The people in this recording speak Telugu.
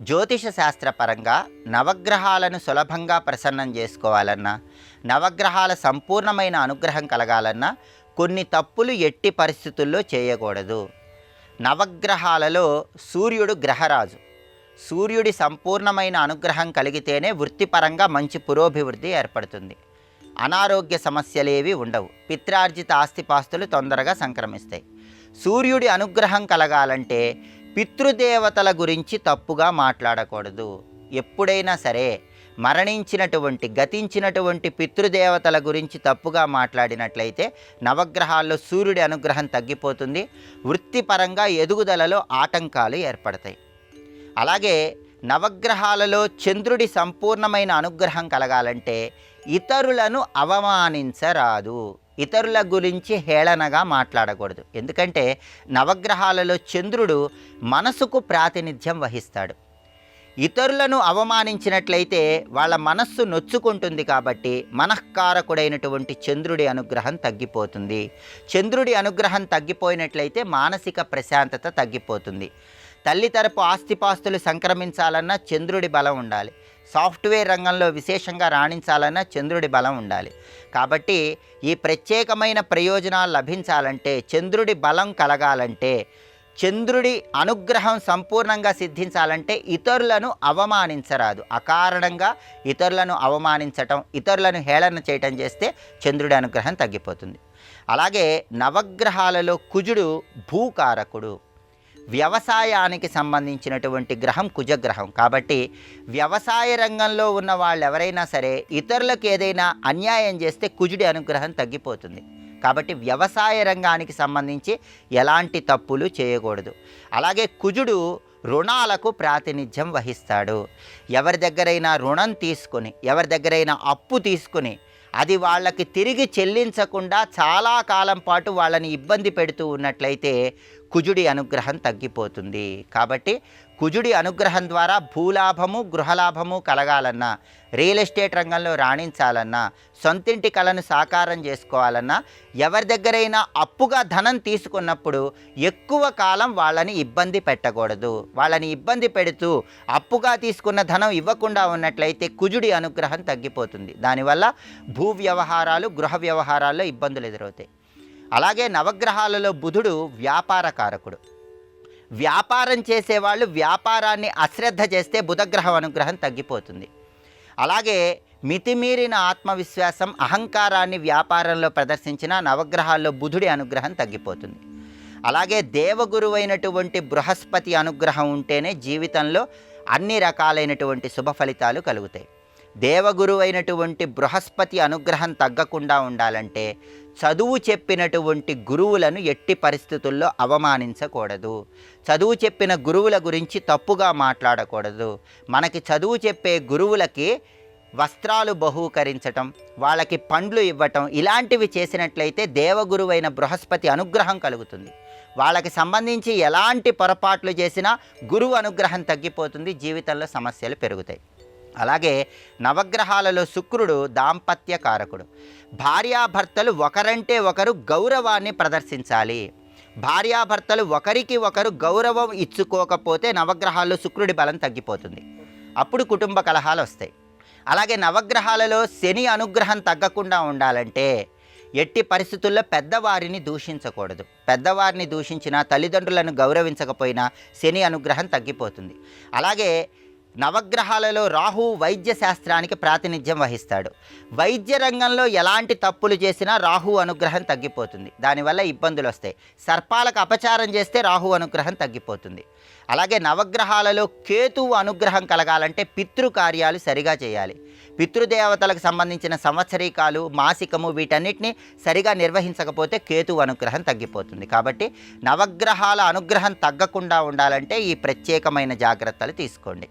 జ్యోతిష శాస్త్రపరంగా నవగ్రహాలను సులభంగా ప్రసన్నం చేసుకోవాలన్నా, నవగ్రహాల సంపూర్ణమైన అనుగ్రహం కలగాలన్నా కొన్ని తప్పులు ఎట్టి పరిస్థితుల్లో చేయకూడదు. నవగ్రహాలలో సూర్యుడు గ్రహరాజు. సూర్యుడి సంపూర్ణమైన అనుగ్రహం కలిగితేనే వృత్తిపరంగా మంచి పురోభివృద్ధి ఏర్పడుతుంది. అనారోగ్య సమస్యలేవి ఉండవు. పిత్రార్జిత ఆస్తిపాస్తులు తొందరగా సంక్రమిస్తాయి. సూర్యుడి అనుగ్రహం కలగాలంటే పితృదేవతల గురించి తప్పుగా మాట్లాడకూడదు. ఎప్పుడైనా సరే గతించినటువంటి పితృదేవతల గురించి తప్పుగా మాట్లాడినట్లయితే నవగ్రహాల్లో సూర్యుడి అనుగ్రహం తగ్గిపోతుంది. వృత్తిపరంగా ఎదుగుదలలో ఆటంకాలు ఏర్పడతాయి. అలాగే నవగ్రహాలలో చంద్రుడి సంపూర్ణమైన అనుగ్రహం కలగాలంటే ఇతరులను అవమానించరాదు. ఇతరుల గురించి హేళనగా మాట్లాడకూడదు. ఎందుకంటే నవగ్రహాలలో చంద్రుడు మనసుకు ప్రాతినిధ్యం వహిస్తాడు. ఇతరులను అవమానించినట్లయితే వాళ్ళ మనస్సు నొచ్చుకుంటుంది. కాబట్టి మనఃకారకుడైనటువంటి చంద్రుడి అనుగ్రహం తగ్గిపోతుంది. చంద్రుడి అనుగ్రహం తగ్గిపోయినట్లయితే మానసిక ప్రశాంతత తగ్గిపోతుంది. తల్లి తరపు ఆస్తిపాస్తులు సంక్రమించాలన్నా చంద్రుడి బలం ఉండాలి. సాఫ్ట్వేర్ రంగంలో విశేషంగా రాణించాలన్నా చంద్రుడి బలం ఉండాలి. కాబట్టి ఈ ప్రత్యేకమైన ప్రయోజనాలు లభించాలంటే, చంద్రుడి బలం కలగాలంటే, చంద్రుడి అనుగ్రహం సంపూర్ణంగా సిద్ధించాలంటే ఇతరులను అవమానించరాదు. అకారణంగా ఇతరులను అవమానించటం, ఇతరులను హేళన చేయటం చేస్తే చంద్రుడి అనుగ్రహం తగ్గిపోతుంది. అలాగే నవగ్రహాలలో కుజుడు భూకారకుడు. వ్యవసాయానికి సంబంధించినటువంటి గ్రహం కుజగ్రహం. కాబట్టి వ్యవసాయ రంగంలో ఉన్న వాళ్ళు ఎవరైనా సరే ఇతరులకు ఏదైనా అన్యాయం చేస్తే కుజుడి అనుగ్రహం తగ్గిపోతుంది. కాబట్టి వ్యవసాయ రంగానికి సంబంధించి ఎలాంటి తప్పులు చేయకూడదు. అలాగే కుజుడు రుణాలకు ప్రాతినిధ్యం వహిస్తాడు. ఎవరి దగ్గరైనా రుణం తీసుకొని, ఎవరి దగ్గరైనా అప్పు తీసుకుని అది వాళ్ళకి తిరిగి చెల్లించకుండా చాలా కాలం పాటు వాళ్ళని ఇబ్బంది పెడుతూ ఉన్నట్లయితే కుజుడి అనుగ్రహం తగ్గిపోతుంది. కాబట్టి కుజుడి అనుగ్రహం ద్వారా భూలాభము, గృహలాభము కలగాలన్నా, రియల్ ఎస్టేట్ రంగంలో రాణించాలన్నా, సొంతింటి కళను సాకారం చేసుకోవాలన్నా, ఎవరి దగ్గరైనా అప్పుగా ధనం తీసుకున్నప్పుడు ఎక్కువ కాలం వాళ్ళని ఇబ్బంది పెట్టకూడదు. వాళ్ళని ఇబ్బంది పెడుతూ అప్పుగా తీసుకున్న ధనం ఇవ్వకుండా ఉన్నట్లయితే కుజుడి అనుగ్రహం తగ్గిపోతుంది. దానివల్ల భూ వ్యవహారాలు, గృహ వ్యవహారాల్లో ఇబ్బందులు ఎదురవుతాయి. అలాగే నవగ్రహాలలో బుధుడు వ్యాపారకారకుడు. వ్యాపారం చేసేవాళ్ళు వ్యాపారాన్ని అశ్రద్ధ చేస్తే బుధగ్రహం అనుగ్రహం తగ్గిపోతుంది. అలాగే మితిమీరిన ఆత్మవిశ్వాసం, అహంకారాన్ని వ్యాపారంలో ప్రదర్శించిన నవగ్రహాల్లో బుధుడి అనుగ్రహం తగ్గిపోతుంది. అలాగే దేవగురువైనటువంటి బృహస్పతి అనుగ్రహం ఉంటేనే జీవితంలో అన్ని రకాలైనటువంటి శుభ ఫలితాలు కలుగుతాయి. దేవగురువైనటువంటి బృహస్పతి అనుగ్రహం తగ్గకుండా ఉండాలంటే చదువు చెప్పినటువంటి గురువులను ఎట్టి పరిస్థితుల్లో అవమానించకూడదు. చదువు చెప్పిన గురువుల గురించి తప్పుగా మాట్లాడకూడదు. మనకి చదువు చెప్పే గురువులకి వస్త్రాలు బహూకరించటం, వాళ్ళకి పండ్లు ఇవ్వటం, ఇలాంటివి చేసినట్లయితే దేవగురువైన బృహస్పతి అనుగ్రహం కలుగుతుంది. వాళ్ళకి సంబంధించి ఎలాంటి పొరపాట్లు చేసినా గురువు అనుగ్రహం తగ్గిపోతుంది. జీవితంలో సమస్యలు పెరుగుతాయి. అలాగే నవగ్రహాలలో శుక్రుడు దాంపత్య కారకుడు. భార్యాభర్తలు ఒకరంటే ఒకరు గౌరవాన్ని ప్రదర్శించాలి. భార్యాభర్తలు ఒకరికి ఒకరు గౌరవం ఇచ్చుకోకపోతే నవగ్రహాల్లో శుక్రుడి బలం తగ్గిపోతుంది. అప్పుడు కుటుంబ కలహాలు వస్తాయి. అలాగే నవగ్రహాలలో శని అనుగ్రహం తగ్గకుండా ఉండాలంటే ఎట్టి పరిస్థితుల్లో పెద్దవారిని దూషించకూడదు. పెద్దవారిని దూషించినా, తల్లిదండ్రులను గౌరవించకపోయినా శని అనుగ్రహం తగ్గిపోతుంది. అలాగే నవగ్రహాలలో రాహు వైద్య శాస్త్రానికి ప్రాతినిధ్యం వహిస్తాడు. వైద్య రంగంలో ఎలాంటి తప్పులు చేసినా రాహు అనుగ్రహం తగ్గిపోతుంది. దానివల్ల ఇబ్బందులు వస్తాయి. సర్పాలకు అపచారం చేస్తే రాహు అనుగ్రహం తగ్గిపోతుంది. అలాగే నవగ్రహాలలో కేతువు అనుగ్రహం కలగాలంటే పితృకార్యాలు సరిగా చేయాలి. పితృదేవతలకు సంబంధించిన సంవత్సరీకాలు, మాసికము వీటన్నిటిని సరిగా నిర్వహించకపోతే కేతువు అనుగ్రహం తగ్గిపోతుంది. కాబట్టి నవగ్రహాల అనుగ్రహం తగ్గకుండా ఉండాలంటే ఈ ప్రత్యేకమైన జాగ్రత్తలు తీసుకోండి.